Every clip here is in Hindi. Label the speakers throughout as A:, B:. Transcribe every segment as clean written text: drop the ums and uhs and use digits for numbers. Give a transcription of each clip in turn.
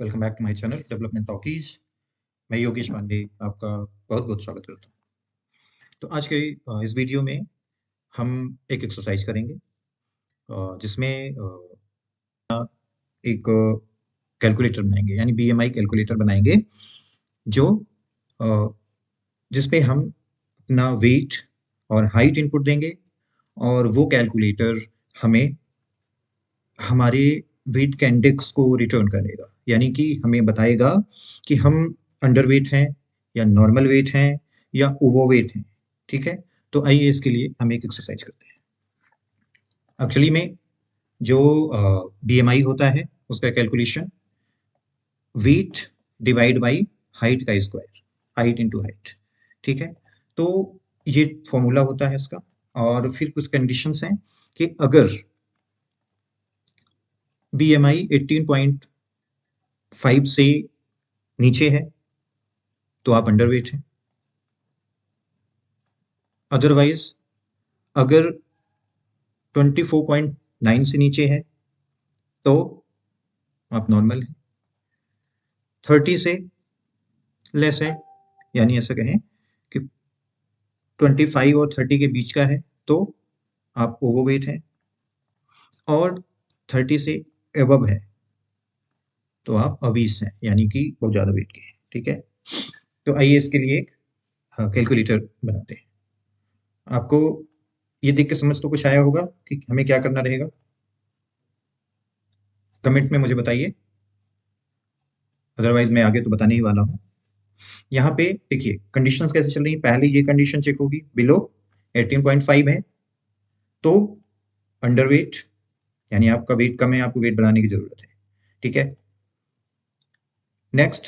A: Welcome back to my channel development talkies. मैं योगेश पांडे आपका बहुत बहुत स्वागत करता हूँ। तो आज के इस वीडियो में हम एक एक्सरसाइज करेंगे जिसमें एक कैलकुलेटर बनाएंगे, यानी बीएमआई कैलकुलेटर बनाएंगे जो अ, जिसपे हम अपना वेट और हाइट इनपुट देंगे और वो कैलकुलेटर हमें हमारे वेट के इंडेक्स को रिटर्न करेगा, यानी कि हमें बताएगा कि हम अंडरवेट हैं या नॉर्मल वेट हैं या ओवरवेट हैं। ठीक है, तो आइए इसके लिए हम एक एक्सरसाइज करते हैं। एक्चुअली में जो बीएमआई होता है उसका calculation weight divide by height का स्क्वायर, हाइट इंटू हाइट। ठीक है, तो ये फॉर्मूला होता है इसका। और फिर कुछ कंडीशंस हैं कि अगर बीएमआई 18.5 से नीचे है तो आप अंडरवेट हैं। अदरवाइज अगर 24.9 से नीचे है तो आप नॉर्मल हैं। 30 से लेस है, यानी ऐसा कहें कि 25 और 30 के बीच का है तो आप ओवरवेट हैं। और 30 से एबव है तो आप obese हैं, यानी कि बहुत ज़्यादा वेट के हैं। ठीक है, तो आइए इसके लिए एक कैलकुलेटर बनाते हैं। आपको ये देख के समझ तो कुछ आया होगा कि हमें क्या करना रहेगा। कमेंट में मुझे बताइए, अदरवाइज मैं आगे तो बताने ही वाला हूँ। यहाँ पे देखिए कंडीशंस कैसे चल रही है। पहले ये कंडीशन चेक होगी, बिलो 18.5 है तो अंडरवेट, यानी आपका वेट कम है, आपको वेट बढ़ाने की जरूरत है। ठीक है, नेक्स्ट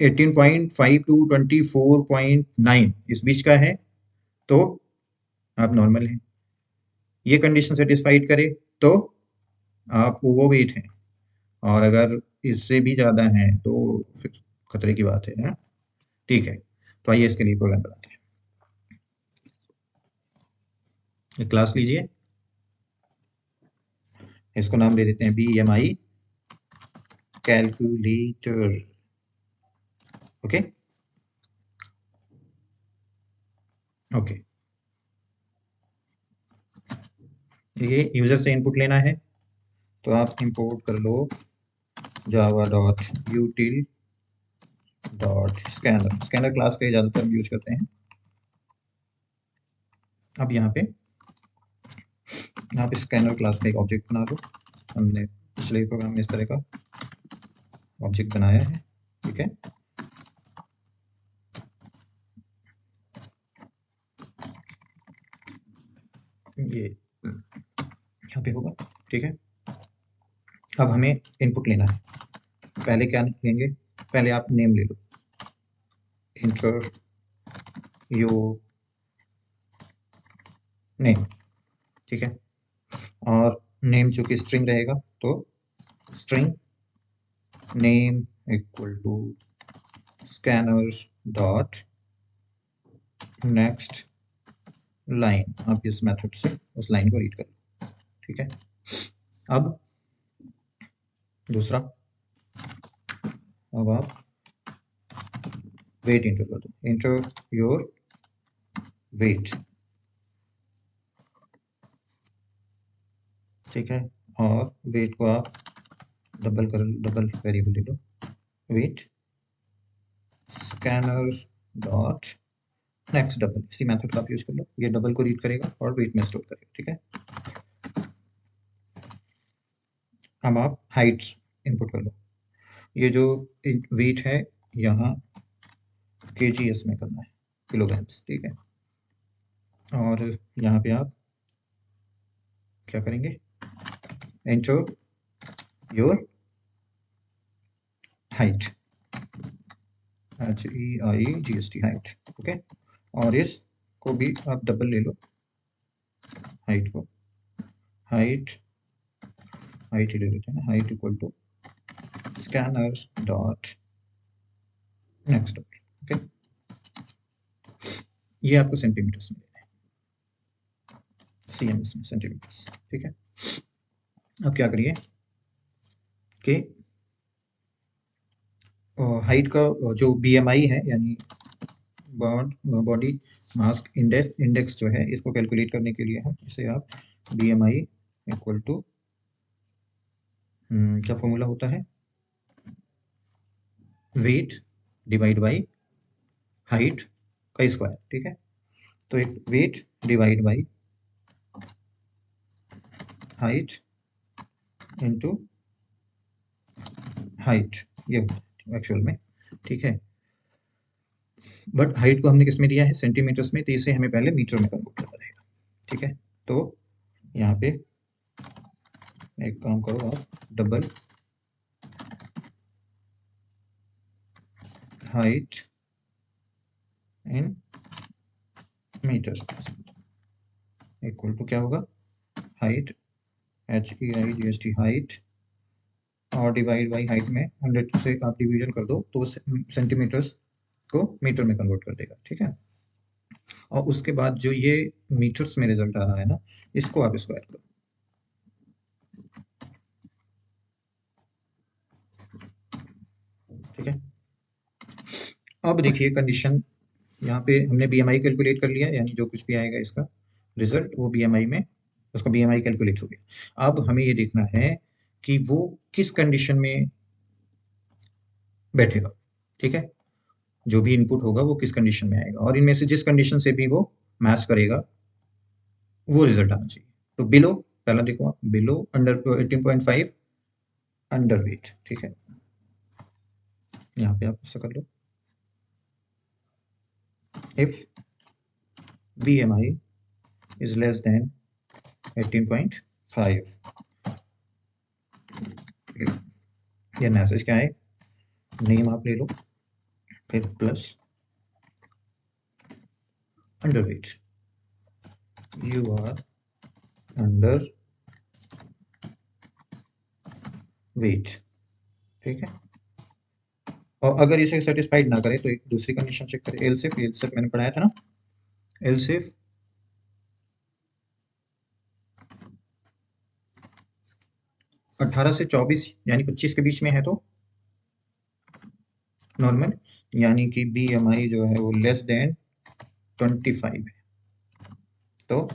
A: 18.5 टू 24.9 इस बीच का है तो आप नॉर्मल हैं। ये कंडीशन सेटिस्फाइड करे तो आप ओवरवेट हैं, और अगर इससे भी ज़्यादा हैं तो फिर खतरे की बात है ना। ठीक है, तो आइए इसके लिए प्रोग्राम बनाते हैं। एक क्लास लीजिए, इसको नाम दे देते हैं BMI कैलकुलेटर। ओके ओके, ये यूजर से इनपुट लेना है तो आप इंपोर्ट कर लो java.util स्कैनर। स्कैनर क्लास का ज़्यादातर यूज करते हैं। अब यहाँ पे आप स्कैनर क्लास का एक ऑब्जेक्ट बना लो। हमने पिछले प्रोग्राम में इस तरह का ऑब्जेक्ट बनाया है। ठीक है, ये यहाँ पे होगा। ठीक है, अब हमें इनपुट लेना है। पहले क्या लेंगे, पहले आप नेम ले लो, इंटर योर नेम। ठीक है, और नेम चूंकि स्ट्रिंग रहेगा तो string name equal to scanners dot next line. आप इस मेथड से उस लाइन को रीड कर लो। ठीक है, अब दूसरा, अब आप वेट इंटर कर दो, इंटर योर वेट। ठीक है, और वेट को आप डबल वेरिएबल ले लो, weight scanners dot next double. इसी मेथड का आप यूज कर लो, ये डबल को रीड करेगा और वेट में स्टोर करेगा। ठीक है, अब आप हाइट्स इनपुट कर लो। ये जो वेट है यहाँ kgs में करना है, किलोग्राम्स। ठीक है, और यहाँ पे आप क्या करेंगे, enter your height, HEIGST height. Okay, और इसको भी आप डबल ले लो, हाइट को, हाइट हाइट ही ले लेते हैं ना, height equal to scanner dot next. Okay, ये आपको सेंटीमीटर्स में लेना है, CMS में सेंटीमीटर्स। ठीक है, अब क्या करिए कि हाइट का जो बीएमआई है, यानी बॉडी मास इंडेक्स जो है, इसको कैलकुलेट करने के लिए है इसे आप बीएमआई इक्वल टू क्या फॉर्मूला होता है, वेट डिवाइड बाई हाइट का स्क्वायर। ठीक है, तो एक weight divide by height into height, ये एक्चुअल में। ठीक है, बट हाइट को हमने किस में दिया है, सेंटीमीटर्स में, तो इसे हमें पहले मीटर में कन्वर्ट करना रहेगा। ठीक है, तो यहाँ पे एक काम करो आप, double height in metre equal to क्या होगा, हाइट HEIGHT हाइट और डिवाइड बाई हाइट में 100 से आप डिवीजन कर दो तो सेंटीमीटर्स को मीटर में कन्वर्ट कर देगा। ठीक है, और उसके बाद जो ये मीटर्स में रिजल्ट आ रहा है ना, इसको आप स्क्वायर करो। ठीक है, अब देखिए कंडीशन, यहाँ पे हमने बीएमआई कैलकुलेट कर लिया, यानी जो कुछ भी आएगा इसका रिजल्ट वो बीएमआई में, उसका बीएमआई कैलकुलेट हो गया। अब हमें ये देखना है कि वो किस कंडीशन में बैठेगा। ठीक है, जो भी इनपुट होगा वो किस कंडीशन में आएगा, और इनमें से जिस कंडीशन से भी वो मैच करेगा वो रिजल्ट आना चाहिए। तो बिलो, पहला देखो आप, बिलो अंडर 18.5 अंडर वेट। ठीक है, यहाँ पे आप ऐसा कर लो, if BMI is less than 18.5, ये मैसेज क्या है, नेम आप ले लो, फिर plus underweight, you are underweight. ठीक है, और अगर इसे सेटिस्फाइड ना करे तो एक दूसरी कंडीशन चेक करें, एल सिफ मैंने पढ़ाया था ना, एल सिफ 18 से 24 यानी 25 के बीच में है तो नॉर्मल, यानी कि BMI जो है वो लेस देन 25 है, तो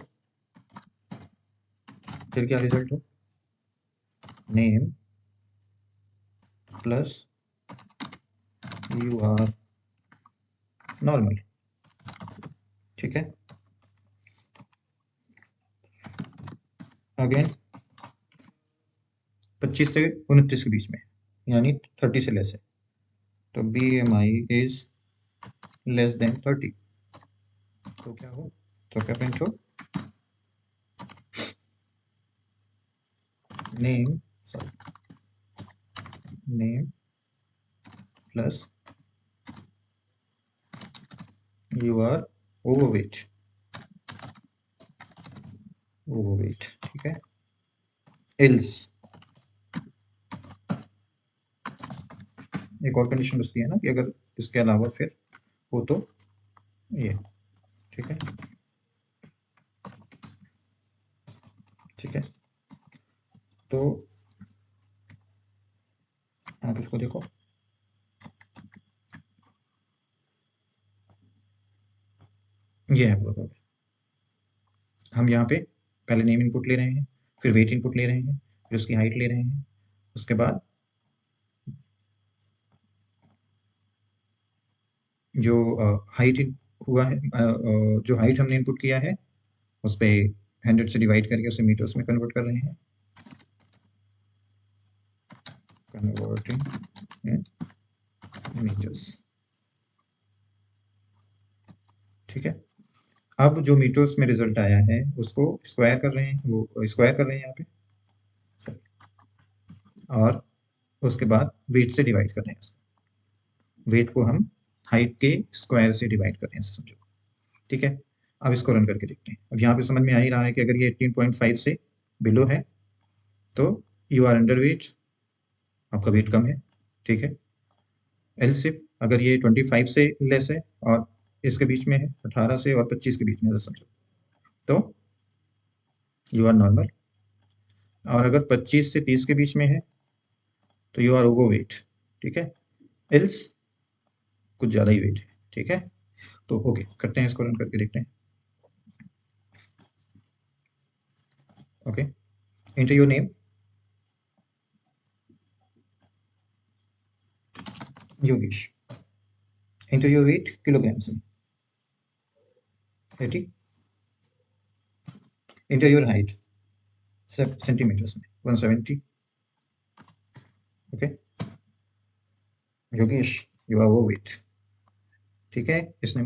A: फिर क्या रिजल्ट हो, name plus you are normal. ठीक है, अगेन 25 से 29 के बीच में, यानी 30 से लेस है, तो BMI इज लेस देन 30, तो क्या हो, तो क्या प्रिंट हो, name, sorry, name plus you are overweight, overweight. ठीक है, एल्स एक और कंडीशन बचती है ना, कि अगर इसके अलावा फिर हो तो ये। ठीक है, ठीक है, तो आप इसको देखो, ये है पूरा। हम यहाँ पे पहले नेम इनपुट ले रहे हैं, फिर वेट इनपुट ले रहे हैं, फिर उसकी हाइट ले रहे हैं, उसके बाद जो हाइट हुआ है, जो हाइट हमने इनपुट किया है उस पर 100 से डिवाइड करके उसे मीटर्स में कन्वर्ट कर रहे हैं, कन्वर्टिंग इन मीटर्स। ठीक है, अब जो मीटर्स में रिजल्ट आया है उसको स्क्वायर कर रहे हैं, वो स्क्वायर कर रहे हैं यहाँ पे, और उसके बाद वेट से डिवाइड कर रहे हैं, वेट को हम हाइट के स्क्वायर से डिवाइड कर रहे हैं, समझो। ठीक है, अब इसको रन करके देखते हैं। अब यहाँ पे समझ में आ ही रहा है कि अगर ये 18.5 से बिलो है तो यू आर अंडर वेट, आपका वेट कम है। ठीक है, एल्स इफ अगर ये 25 से लेस है और इसके बीच में है, 18 से और 25 के बीच में, समझो, तो यू आर नॉर्मल, और अगर 25 से 30 के बीच में है तो यू आर ओवर वेट। ठीक है, एल्स कुछ ज़्यादा ही वेट है, ठीक है। तो ओके, करते हैं इसको, रन करके देखते हैं। Okay, enter your name, Yogesh. Enter your weight kilograms में, 80। एंटर योर हाइट सेंटीमीटर्स में, 170। Okay, Yogesh you are overweight, ठीक है। इसने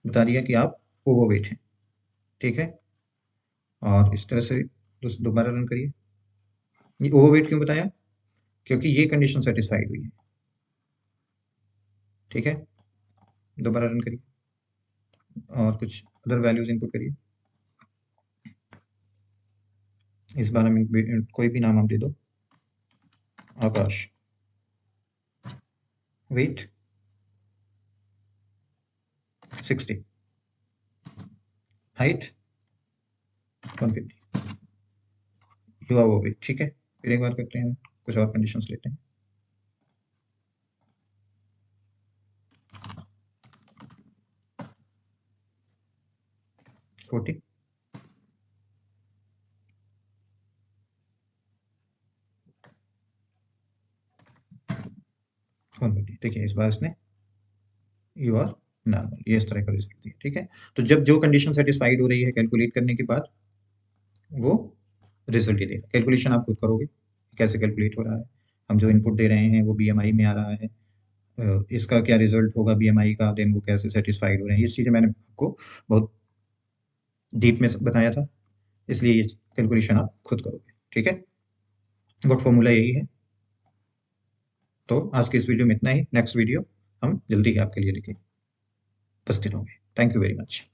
A: बता दिया कि आप ओवरवेट हैं, ठीक है। और इस तरह से दोबारा रन करिए। ये ओवरवेट क्यों बताया? क्योंकि ये कंडीशन सेटिस्फाइड हुई है, ठीक है। दोबारा रन करिए और कुछ अदर वैल्यूज इनपुट करिए। इस बारे में कोई भी नाम आप दे दो। Akash. Weight 60। Height 150। You are overweight, ठीक है। फिर एक बार करते हैं, कुछ और कंडीशंस लेते हैं। 40। 150, देखिए इस बार इसने यू आर नॉर्मल, ये इस तरह का रिजल्ट दिया, ठीक है। तो जब जो कंडीशन सेटिस्फाइड हो रही है कैलकुलेट करने के बाद, वो रिजल्ट ही देगा। कैलकुलेशन आप खुद करोगे कैसे कैलकुलेट हो रहा है, हम जो इनपुट दे रहे हैं वो बीएमआई में आ रहा है, इसका क्या रिजल्ट होगा बीएमआई का, देन वो कैसे सेटिस्फाइड हो रहे हैं, ये चीज़ें मैंने आपको बहुत डीप में बताया था, इसलिए ये कैलकुलेशन आप खुद करोगे, ठीक है। बट फॉर्मूला यही है। तो आज के इस वीडियो में इतना ही। नेक्स्ट वीडियो हम जल्दी ही आपके लिए लेके उपस्थित होंगे। Thank you very much.